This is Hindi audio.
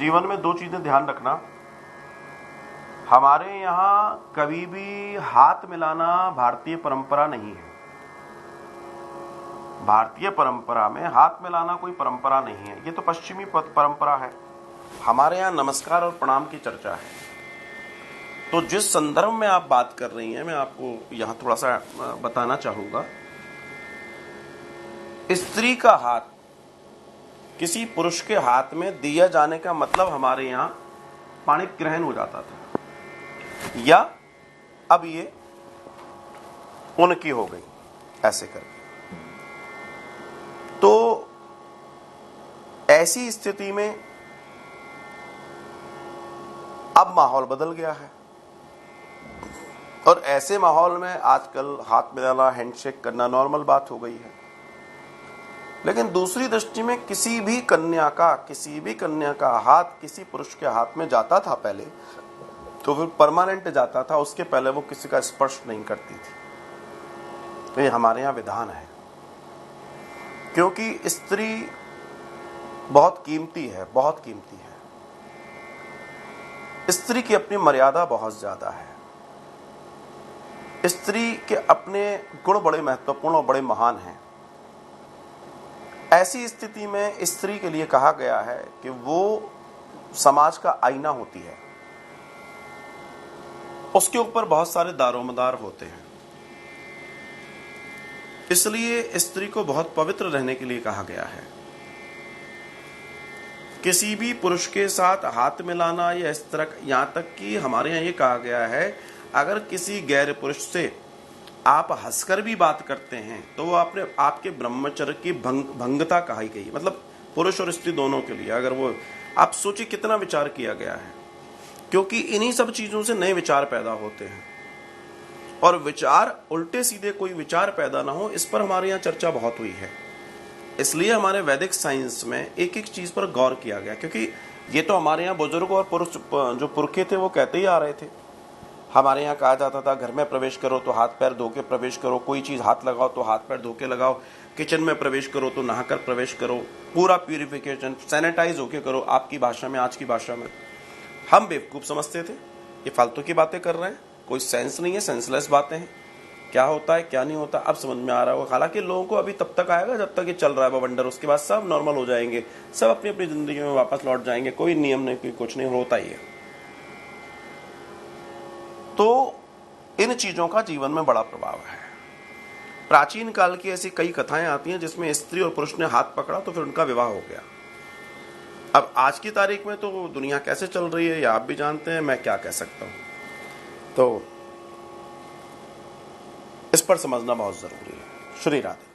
जीवन में दो चीजें ध्यान रखना। हमारे यहाँ कभी भी हाथ मिलाना भारतीय परंपरा नहीं है। भारतीय परंपरा में हाथ मिलाना कोई परंपरा नहीं है, ये तो पश्चिमी परंपरा है। हमारे यहाँ नमस्कार और प्रणाम की चर्चा है। तो जिस संदर्भ में आप बात कर रही हैं, मैं आपको यहाँ थोड़ा सा बताना चाहूंगा। स्त्री का हाथ किसी पुरुष के हाथ में दिया जाने का मतलब हमारे यहाँ पाणी ग्रहण हो जाता था, या अब ये उनकी हो गई ऐसे करके। तो ऐसी स्थिति में अब माहौल बदल गया है, और ऐसे माहौल में आजकल हाथ मिलाना, हैंडशेक करना नॉर्मल बात हो गई है। लेकिन दूसरी दृष्टि में किसी भी कन्या का हाथ किसी पुरुष के हाथ में जाता था पहले, तो फिर परमानेंट जाता था, उसके पहले वो किसी का स्पर्श नहीं करती थी। तो ये हमारे यहाँ विधान है, क्योंकि स्त्री बहुत कीमती है, बहुत कीमती है। स्त्री की अपनी मर्यादा बहुत ज्यादा है। स्त्री के अपने गुण बड़े महत्वपूर्ण और बड़े महान हैं। ऐसी स्थिति में स्त्री के लिए कहा गया है कि वो समाज का आईना होती है। उसके ऊपर बहुत सारे दारोमदार होते हैं, इसलिए स्त्री को बहुत पवित्र रहने के लिए कहा गया है। किसी भी पुरुष के साथ हाथ मिलाना या इस तरह, यहां तक कि हमारे यहाँ ये कहा गया है, अगर किसी गैर पुरुष से आप हंसकर भी बात करते हैं तो वो आपके ब्रह्मचर्य की भंगता कही गई। मतलब पुरुष और स्त्री दोनों के लिए, अगर वो, आप सोचिए कितना विचार किया गया है, क्योंकि इन्हीं सब चीजों से नए विचार पैदा होते हैं। और विचार उल्टे सीधे कोई विचार पैदा ना हो, इस पर हमारे यहाँ चर्चा बहुत हुई है। इसलिए हमारे वैदिक साइंस में एक एक चीज पर गौर किया गया, क्योंकि ये तो हमारे यहाँ बुजुर्ग और पुरुष जो पुरखे थे वो कहते ही आ रहे थे। हमारे यहाँ कहा जाता था घर में प्रवेश करो तो हाथ पैर धो के प्रवेश करो, कोई चीज हाथ लगाओ तो हाथ पैर धो के लगाओ, किचन में प्रवेश करो तो नहाकर प्रवेश करो, पूरा प्यूरिफिकेशन सैनिटाइज होके करो। आपकी भाषा में, आज की भाषा में हम बेवकूफ समझते थे, ये फालतू की बातें कर रहे हैं, कोई सेंस नहीं है, सेंसलेस बातें हैं, क्या होता है क्या नहीं होता अब समझ में आ रहा है। हालांकि लोगों को अभी तब तक आएगा जब तक ये चल रहा है वंडर, उसके बाद सब नॉर्मल हो जाएंगे, सब अपनी अपनी जिंदगी में वापस लौट जाएंगे, कोई नियम नहीं, कोई कुछ नहीं, होता ही है। तो इन चीजों का जीवन में बड़ा प्रभाव है। प्राचीन काल की ऐसी कई कथाएं आती हैं जिसमें स्त्री और पुरुष ने हाथ पकड़ा तो फिर उनका विवाह हो गया। अब आज की तारीख में तो दुनिया कैसे चल रही है, या आप भी जानते हैं, मैं क्या कह सकता हूं। तो इस पर समझना बहुत जरूरी है। श्री राधे।